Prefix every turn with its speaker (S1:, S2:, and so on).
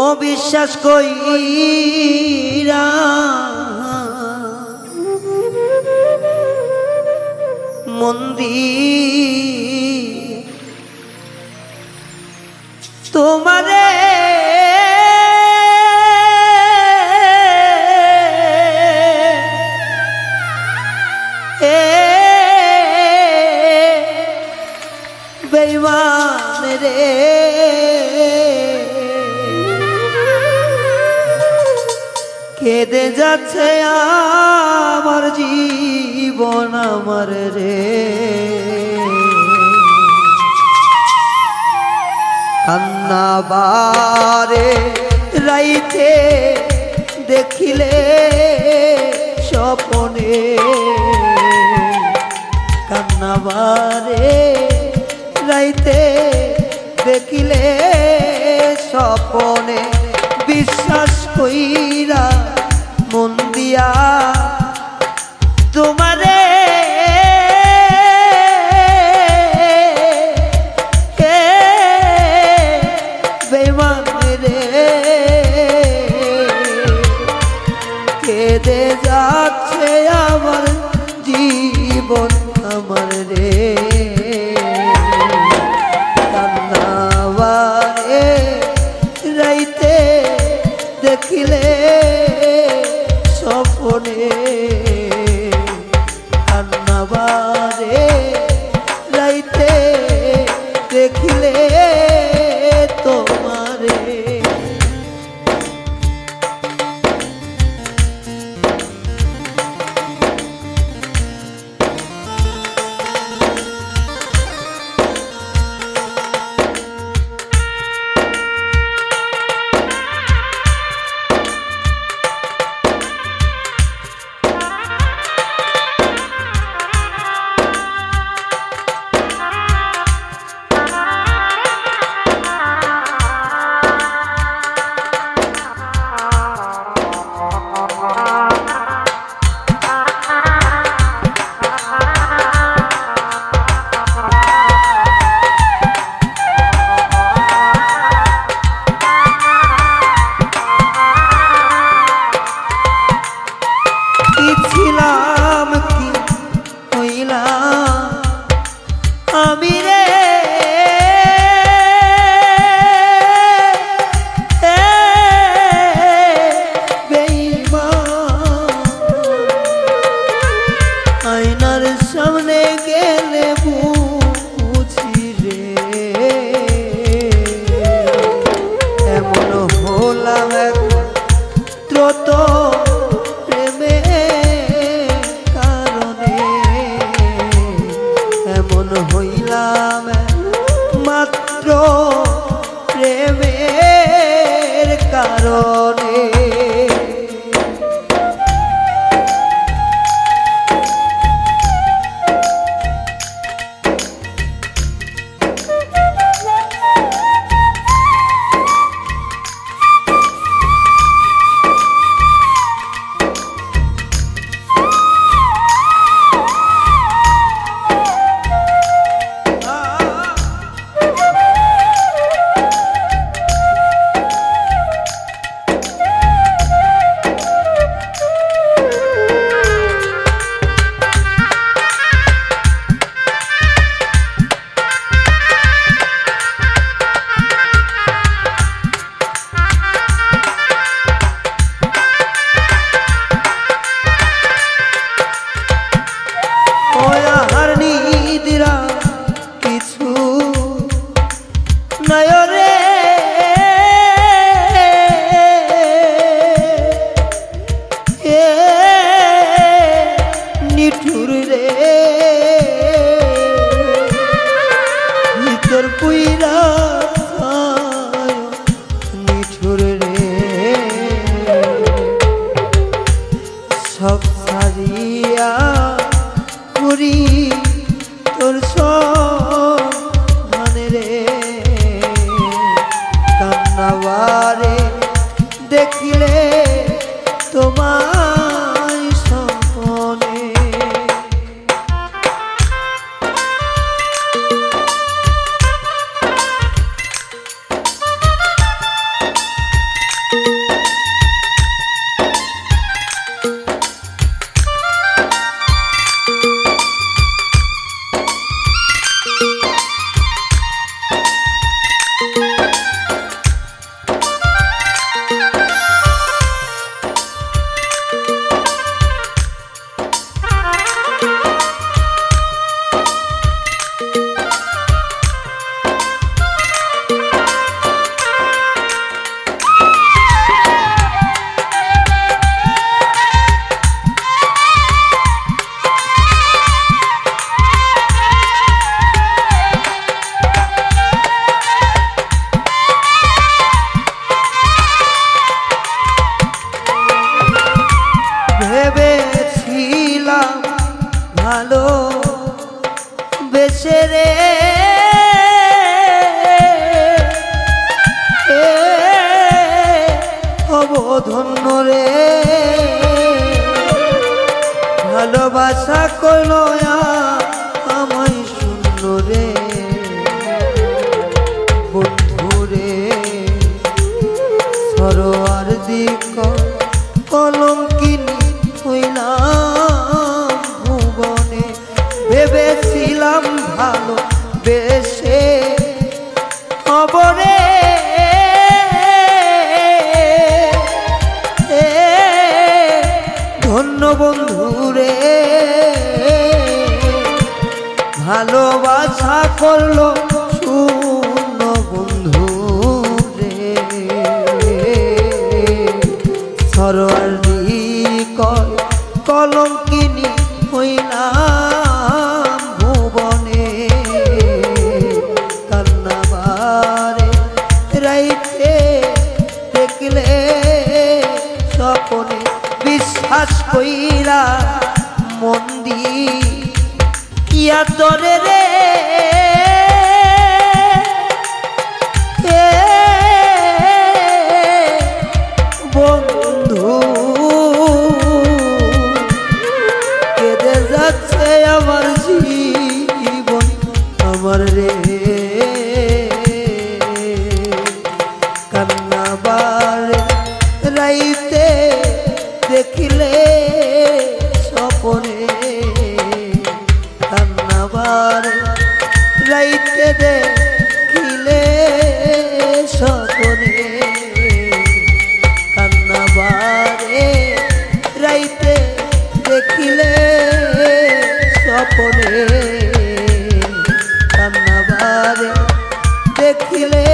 S1: অবিশ্বাস কইরা মন্দি তোমারে বেঈমান রে কেঁদে যাচ্ছে আমার জীবন আমার রে কান্না বারে রাইতে দেখিলে স্বপনে কান্না বারে রাইতে দেখিলে স্বপনে বিশ্বাস কইরা মন দিয়া তোমারে বেঈমান রে কেঁদে যাচ্ছে আমার জীবন আমার রে কান্নাবারে রাইতে দেখিলে স্বপনে কান্নাবারে রাইতে দেখিলে তোমারে আমি রে বেঈমান আয়নার সামনে গেলে বুঝি রে এমন হলাম ত্রত প্রেমে হইলাম মাত্র প্রেমের কারণে নিঠুর রে ভিতর পুইরা নিঠুর রে সব সারিয়া পুরি তোর মানে রে কান্নাবারে দেখিলে তোমায় স্বপনে ভালোবাসা করলো শূন্য বন্ধু রে সরোয়ারি কয় কলঙ্কিনী হইলাম ভুবনে কান্নাবারে রাইতে দেখলে স্বপনে বিশ্বাস কইরা মন্দি ইয়া তোরে রে বন্ধু কেঁদে যাচ্ছে আমার জীবন আমার রে কান্নাবারে রাইতে দেখিলে স্বপনে কান্নাবারে রাইতে দেখিলে স্বপনে কান্নাবারে রাইতে দেখিলে স্বপনে কান্নাবারে দেখিলে